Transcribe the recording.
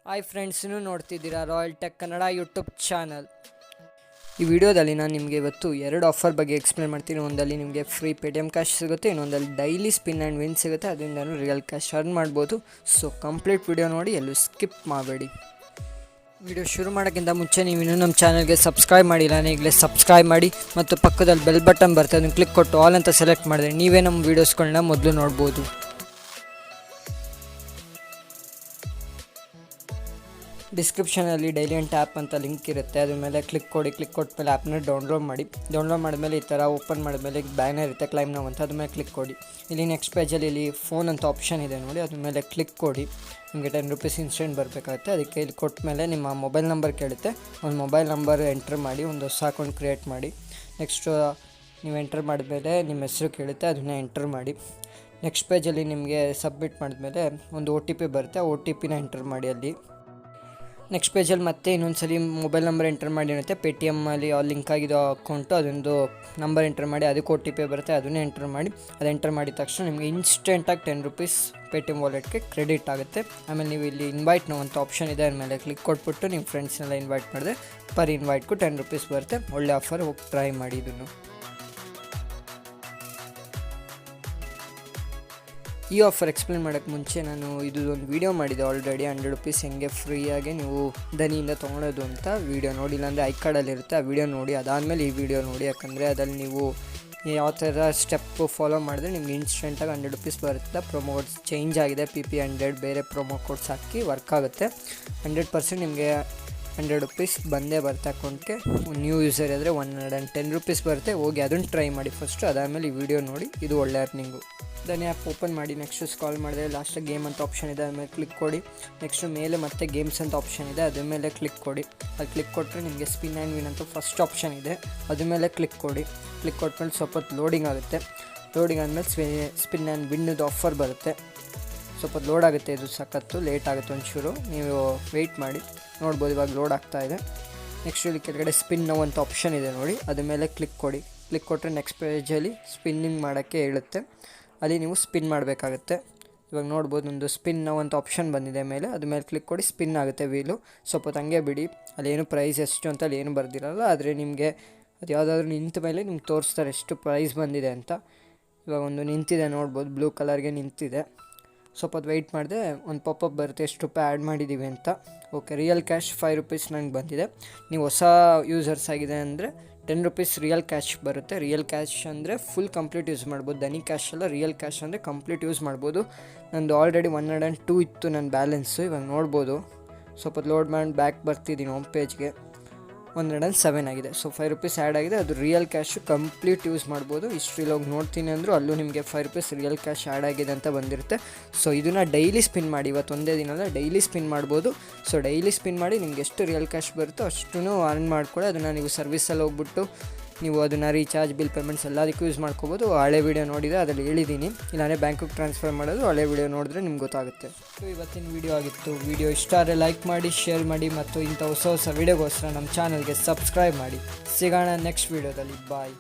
Hi friends, ನೋಡ್ತಿದ್ದೀರಾ royal tech Kannada YouTube channel. ಈ ವಿಡಿಯೋದಲ್ಲಿ ನಾನು ನಿಮಗೆ ಇವತ್ತು ಎರಡು ಆಫರ್ ಬಗ್ಗೆ ಎಕ್ಸ್ಪ್ಲೇನ್ ಮಾಡ್ತೀನಿ. ಒಂದಲ್ಲಿ ನಿಮಗೆ ಫ್ರೀ ಪೇಟಿಎಮ್ ಕ್ಯಾಶ್ ಸಿಗುತ್ತೆ, ಇನ್ನೊಂದಲ್ಲಿ ಡೈಲಿ ಸ್ಪಿನ್ ಆ್ಯಂಡ್ ವಿನ್ ಸಿಗುತ್ತೆ. ಅದರಿಂದ ರಿಯಲ್ ಕ್ಯಾಶ್ ಅರ್ನ್ ಮಾಡ್ಬೋದು. ಸೊ ಕಂಪ್ಲೀಟ್ ವಿಡಿಯೋ ನೋಡಿ, ಎಲ್ಲೂ ಸ್ಕಿಪ್ ಮಾಡಬೇಡಿ. ವಿಡಿಯೋ ಶುರು ಮಾಡೋಕ್ಕಿಂತ ಮುಂಚೆ ನೀವು ಇನ್ನೂ ನಮ್ಮ ಚಾನಲ್ಗೆ ಸಬ್ಸ್ಕ್ರೈಬ್ ಮಾಡಿಲ್ಲ, ಈಗಲೇ ಸಬ್ಸ್ಕ್ರೈಬ್ ಮಾಡಿ ಮತ್ತು ಪಕ್ಕದಲ್ಲಿ ಬೆಲ್ ಬಟನ್ ಬರ್ತದೆ, ಅದನ್ನು ಕ್ಲಿಕ್ ಕೊಟ್ಟು ಆಲ್ ಅಂತ ಸೆಲೆಕ್ಟ್ ಮಾಡಿದ್ರೆ ನೀವೇ ನಮ್ಮ ವೀಡಿಯೋಸ್ಗಳನ್ನ ಮೊದಲು ನೋಡ್ಬೋದು. ಡಿಸ್ಕ್ರಿಪ್ಷನಲ್ಲಿ ಡೈಲಿಹಂಟ್ ಆ್ಯಪ್ ಅಂತ ಲಿಂಕ್ ಇರುತ್ತೆ, ಅದ್ರ ಮೇಲೆ ಕ್ಲಿಕ್ ಕೊಟ್ಟ ಮೇಲೆ ಆ್ಯಪ್ನ ಡೌನ್ಲೋಡ್ ಮಾಡಿದ್ಮೇಲೆ ಈ ಥರ ಓಪನ್ ಮಾಡಿದ್ಮೇಲೆ ಬ್ಯಾನರ್ ಇರುತ್ತೆ ಕ್ಲೈಮ್ ನಾವು ಅಂತ, ಅದ್ರ ಮೇಲೆ ಕ್ಲಿಕ್ ಕೊಡಿ. ಇಲ್ಲಿ ನೆಕ್ಸ್ಟ್ ಪೇಜಲ್ಲಿ ಇಲ್ಲಿ ಫೋನ್ ಅಂತ ಆಪ್ಷನ್ ಇದೆ ನೋಡಿ, ಅದ್ರ ಮೇಲೆ ಕ್ಲಿಕ್ ಕೊಡಿ. ನಿಮಗೆ ₹10 ಇನ್ಸ್ಟೆಂಟ್ ಬರಬೇಕಾಗುತ್ತೆ. ಅದಕ್ಕೆ ಇಲ್ಲಿ ಕೊಟ್ಟ ಮೇಲೆ ನಿಮ್ಮ ಮೊಬೈಲ್ ನಂಬರ್ ಕೇಳುತ್ತೆ. ಒಂದು ಮೊಬೈಲ್ ನಂಬರ್ ಎಂಟ್ರ್ ಮಾಡಿ, ಒಂದು ಹೊಸ ಅಕೌಂಟ್ ಕ್ರಿಯೇಟ್ ಮಾಡಿ. ನೆಕ್ಸ್ಟು ನೀವು ಎಂಟ್ರ್ ಮಾಡಿದ್ಮೇಲೆ ನಿಮ್ಮ ಹೆಸರು ಕೇಳುತ್ತೆ, ಅದನ್ನ ಎಂಟ್ರ್ ಮಾಡಿ. ನೆಕ್ಸ್ಟ್ ಪೇಜಲ್ಲಿ ನಿಮಗೆ ಸಬ್ಮಿಟ್ ಮಾಡಿದ್ಮೇಲೆ ಒಂದು OTP ಬರುತ್ತೆ, ಆ OTPನ ಎಂಟ್ರ್ ಮಾಡಿ. ಅಲ್ಲಿ ನೆಕ್ಸ್ಟ್ ಪೇಜಲ್ಲಿ ಮತ್ತೆ ಇನ್ನೊಂದ್ಸಲಿ ಮೊಬೈಲ್ ನಂಬರ್ ಎಂಟರ್ ಮಾಡಿ ಇರುತ್ತೆ. ಪೇಟಿಎಮ್ಮಲ್ಲಿ ಲಿಂಕ್ ಆಗಿರೋ ಅಕೌಂಟು ಅದೊಂದು ನಂಬರ್ ಎಂಟರ್ ಮಾಡಿ, ಅದಕ್ಕೆ OTP ಬರುತ್ತೆ, ಅದನ್ನೇ ಎಂಟರ್ ಮಾಡಿ. ಅದು ಎಂಟರ್ ಮಾಡಿದ ತಕ್ಷಣ ನಿಮಗೆ ಇನ್ಸ್ಟೆಂಟಾಗಿ ₹10 ಪೇಟಿಎಮ್ ವಾಲೆಟ್ಗೆ ಕ್ರೆಡಿಟ್ ಆಗುತ್ತೆ. ಆಮೇಲೆ ನೀವು ಇಲ್ಲಿ ಇನ್ವೈಟ್ ನೋ ಅಂತ ಆಪ್ಷನ್ ಇದೆ, ಅದ್ರ ಮೇಲೆ ಕ್ಲಿಕ್ ಕೊಟ್ಬಿಟ್ಟು ನಿಮ್ಮ ಫ್ರೆಂಡ್ಸ್ನೆಲ್ಲ ಇನ್ವೈಟ್ ಮಾಡಿದ್ರೆ ಪರ್ ಇನ್ವೈಟ್ಗೂ ₹10 ಬರುತ್ತೆ. ಒಳ್ಳೆ ಆಫರ್, ಹೋಗಿ ಟ್ರೈ ಮಾಡಿ ಇದನ್ನು. ಈ ಆಫರ್ ಎಕ್ಸ್ಪ್ಲೇನ್ ಮಾಡೋಕ್ಕೆ ಮುಂಚೆ ನಾನು ಇದು ಒಂದು ವೀಡಿಯೋ ಮಾಡಿದೆ ಆಲ್ರೆಡಿ, ₹100 ಹೆಂಗೆ ಫ್ರೀಯಾಗಿ ನೀವು ಧನಿಯಿಂದ ತೊಗೊಳೋದು ಅಂತ. ವೀಡಿಯೋ ನೋಡಿಲ್ಲ ಅಂದರೆ ಐ ಕಾರ್ಡಲ್ಲಿರುತ್ತೆ, ಆ ವಿಡಿಯೋ ನೋಡಿ. ಅದಾದಮೇಲೆ ಈ ವಿಡಿಯೋ ನೋಡಿ, ಯಾಕಂದರೆ ಅದರಲ್ಲಿ ನೀವು ಯಾವ ಥರ ಸ್ಟೆಪ್ಪು ಫಾಲೋ ಮಾಡಿದ್ರೆ ನಿಮ್ಗೆ ಇನ್ಸ್ಟೆಂಟಾಗಿ ₹100 ಬರುತ್ತೆ. ಪ್ರೊಮೋ ಕೋಡ್ಸ್ ಚೇಂಜ್ ಆಗಿದೆ, PP100 ಬೇರೆ ಪ್ರೊಮೋ ಕೋಡ್ಸ್ ಹಾಕಿ ವರ್ಕ್ ಆಗುತ್ತೆ. 100% ನಿಮಗೆ ₹100 ಬಂದೇ ಬರುತ್ತೆ ಅಕೌಂಟ್ಗೆ. ನ್ಯೂ ಯೂಸರ್ ಇದ್ದರೆ ₹110 ಬರುತ್ತೆ. ಹೋಗಿ ಅದನ್ನು ಟ್ರೈ ಮಾಡಿ ಫಸ್ಟು, ಅದಾದಮೇಲೆ ಈ ವಿಡಿಯೋ ನೋಡಿ. ಇದು ಒಳ್ಳೆ ಅರ್ನಿಂಗು. ಧನಿ ಆ್ಯಪ್ ಓಪನ್ ಮಾಡಿ, ನೆಕ್ಸ್ಟು ಸ್ಕ್ರಾಲ್ ಮಾಡಿದ್ರೆ ಲಾಸ್ಟಾಗಿ ಗೇಮ್ ಅಂತ ಆಪ್ಷನ್ ಇದೆ, ಅದ್ರ ಮೇಲೆ ಕ್ಲಿಕ್ ಕೊಡಿ. ನೆಕ್ಸ್ಟು ಮೇಲೆ ಮತ್ತೆ ಗೇಮ್ಸ್ ಅಂತ ಆಪ್ಷನ್ ಇದೆ, ಅದ್ರ ಮೇಲೆ ಕ್ಲಿಕ್ ಕೊಡಿ. ಅದು ಕ್ಲಿಕ್ ಕೊಟ್ಟರೆ ನಿಮಗೆ ಸ್ಪಿನ್ ಆ್ಯಂಡ್ ವಿನ್ ಅಂತ ಫಸ್ಟ್ ಆಪ್ಷನ್ ಇದೆ, ಅದ್ರ ಮೇಲೆ ಕ್ಲಿಕ್ ಕೊಡಿ. ಕ್ಲಿಕ್ ಕೊಟ್ಮೇಲೆ ಸ್ವಲ್ಪ ಹೊತ್ತು ಲೋಡಿಂಗ್ ಆಗುತ್ತೆ. ಲೋಡಿಂಗ್ ಆದಮೇಲೆ ಸ್ಪಿನ್ ಆ್ಯಂಡ್ ವಿನ್ನದು ಆಫರ್ ಬರುತ್ತೆ. ಸ್ವಲ್ಪ ಲೋಡ್ ಆಗುತ್ತೆ, ಇದು ಸಖತ್ತು ಲೇಟ್ ಆಗುತ್ತೆ ಒಂಚೂರು, ನೀವು ವೆಯ್ಟ್ ಮಾಡಿ. ನೋಡ್ಬೋದು ಇವಾಗ ಲೋಡ್ ಆಗ್ತಾ ಇದೆ. ನೆಕ್ಸ್ಟ್ ಇಲ್ಲಿ ಕೆಳಗಡೆ ಸ್ಪಿನ್ ನೌ ಅಂತ ಆಪ್ಷನ್ ಇದೆ ನೋಡಿ, ಅದ್ರ ಮೇಲೆ ಕ್ಲಿಕ್ ಕೊಡಿ. ಕ್ಲಿಕ್ ಕೊಟ್ಟರೆ ನೆಕ್ಸ್ಟ್ ಪೇಜಲ್ಲಿ ಸ್ಪಿನ್ನಿಂಗ್ ಮಾಡೋಕ್ಕೆ ಹೇಳುತ್ತೆ, ಅಲ್ಲಿ ನೀವು ಸ್ಪಿನ್ ಮಾಡಬೇಕಾಗುತ್ತೆ. ಇವಾಗ ನೋಡ್ಬೋದು ಒಂದು ಸ್ಪಿನ್ ನೌ ಅಂತ ಆಪ್ಷನ್ ಬಂದಿದೆ ಮೇಲೆ, ಅದ್ರ ಮೇಲೆ ಕ್ಲಿಕ್ ಕೊಡಿ. ಸ್ಪಿನ್ ಆಗುತ್ತೆ ವೀಲು. ಸ್ವಲ್ಪ ತಂಗೆ ಬಿಡಿ, ಅಲ್ಲೇನು ಪ್ರೈಸ್ ಎಷ್ಟು ಅಂತ ಅಲ್ಲಿ ಏನು ಬರ್ದಿರಲ್ಲ, ಆದರೆ ನಿಮಗೆ ಅದು ಯಾವುದಾದ್ರೂ ನಿಂತ ಮೇಲೆ ನಿಮ್ಗೆ ತೋರಿಸ್ತಾರೆ ಎಷ್ಟು ಪ್ರೈಸ್ ಬಂದಿದೆ ಅಂತ. ಇವಾಗ ಒಂದು ನಿಂತಿದೆ ನೋಡ್ಬೋದು, ಬ್ಲೂ ಕಲರ್ಗೆ ನಿಂತಿದೆ. ಸ್ವಲ್ಪ ಹೊತ್ತು ವೆಯ್ಟ್ ಮಾಡಿದೆ, ಒಂದು ಪಾಪಪ್ ಬರುತ್ತೆ ಎಷ್ಟು ರೂಪಾಯಿ ಆ್ಯಡ್ ಮಾಡಿದ್ದೀವಿ ಅಂತ. ಓಕೆ, ರಿಯಲ್ ಕ್ಯಾಶ್ ₹5 ನಂಗೆ ಬಂದಿದೆ. ನೀವು ಹೊಸ ಯೂಸರ್ಸ್ ಆಗಿದೆ ಅಂದರೆ ₹10 ರಿಯಲ್ ಕ್ಯಾಶ್ ಬರುತ್ತೆ. ರಿಯಲ್ ಕ್ಯಾಶ್ ಅಂದರೆ ಫುಲ್ ಕಂಪ್ಲೀಟ್ ಯೂಸ್ ಮಾಡ್ಬೋದು. ಧನಿ ಕ್ಯಾಶ್ ಅಲ್ಲ, ರಿಯಲ್ ಕ್ಯಾಶ್ ಅಂದರೆ ಕಂಪ್ಲೀಟ್ ಯೂಸ್ ಮಾಡ್ಬೋದು. ನಂದು ಆಲ್ರೆಡಿ 102 ಇತ್ತು ನನ್ನ ಬ್ಯಾಲೆನ್ಸು. ಇವಾಗ ನೋಡ್ಬೋದು, ಸ್ವಲ್ಪ ಲೋಡ್ ಮಾಡಿ ಬ್ಯಾಕ್ ಬರ್ತಿದ್ದೀನಿ ಹೋಮ್ ಪೇಜ್ಗೆ. 107 ಆಗಿದೆ. ಸೊ ₹5 ಆ್ಯಡ್ ಆಗಿದೆ, ಅದು ರಿಯಲ್ ಕ್ಯಾಶು ಕಂಪ್ಲೀಟ್ ಯೂಸ್ ಮಾಡ್ಬೋದು. ಹಿಸ್ಟ್ರಿಲಿ ಹೋಗಿ ನೋಡ್ತೀನಿ ಅಂದರೂ ಅಲ್ಲೂ ನಿಮಗೆ ₹5 ರಿಯಲ್ ಕ್ಯಾಶ್ ಆ್ಯಡ್ ಆಗಿದೆ ಅಂತ ಬಂದಿರುತ್ತೆ. ಸೊ ಇದನ್ನು ಡೈಲಿ ಸ್ಪಿನ್ ಮಾಡಿ, ಇವತ್ತು ಒಂದೇ ದಿನ ಅಲ್ಲ, ಡೈಲಿ ಸ್ಪಿನ್ ಮಾಡ್ಬೋದು. ಸೊ ಡೈಲಿ ಸ್ಪಿನ್ ಮಾಡಿ ನಿಮ್ಗೆ ಎಷ್ಟು ರಿಯಲ್ ಕ್ಯಾಶ್ ಬರುತ್ತೋ ಅಷ್ಟೂ ಅರ್ನ್ ಮಾಡ್ಕೊಳ್ಳಿ. ಅದನ್ನು ನೀವು ಸರ್ವಿಸಲ್ಲಿ ಹೋಗ್ಬಿಟ್ಟು ನೀವು ಅದನ್ನು ರೀಚಾರ್ಜ್, ಬಿಲ್ ಪೇಮೆಂಟ್ಸ್ ಎಲ್ಲದಕ್ಕೂ ಯೂಸ್ ಮಾಡ್ಕೋಬೋದು. ಹಳೆ ವೀಡಿಯೋ ನೋಡಿದರೆ ಅದರಲ್ಲಿ ಹೇಳಿದ್ದೀನಿ, ಇಲ್ಲಾಂದರೆ ಬ್ಯಾಂಕಿಗೆ ಟ್ರಾನ್ಸ್ಫರ್ ಮಾಡೋದು ಹಳೆ ವೀಡಿಯೋ ನೋಡಿದ್ರೆ ನಿಮ್ಗೆ ಗೊತ್ತಾಗುತ್ತೆ. ಸೊ ಇವತ್ತಿನ ವೀಡಿಯೋ ಆಗಿತ್ತು. ವೀಡಿಯೋ ಇಷ್ಟ ಆದರೆ ಲೈಕ್ ಮಾಡಿ, ಶೇರ್ ಮಾಡಿ ಮತ್ತು ಇಂಥ ಹೊಸ ವೀಡಿಯೋಗೋಸ್ಕರ ನಮ್ಮ ಚಾನಲ್ಗೆ ಸಬ್ಸ್ಕ್ರೈಬ್ ಮಾಡಿ. ಸಿಗೋಣ ನೆಕ್ಸ್ಟ್ ವೀಡಿಯೋದಲ್ಲಿ. ಬಾಯ್.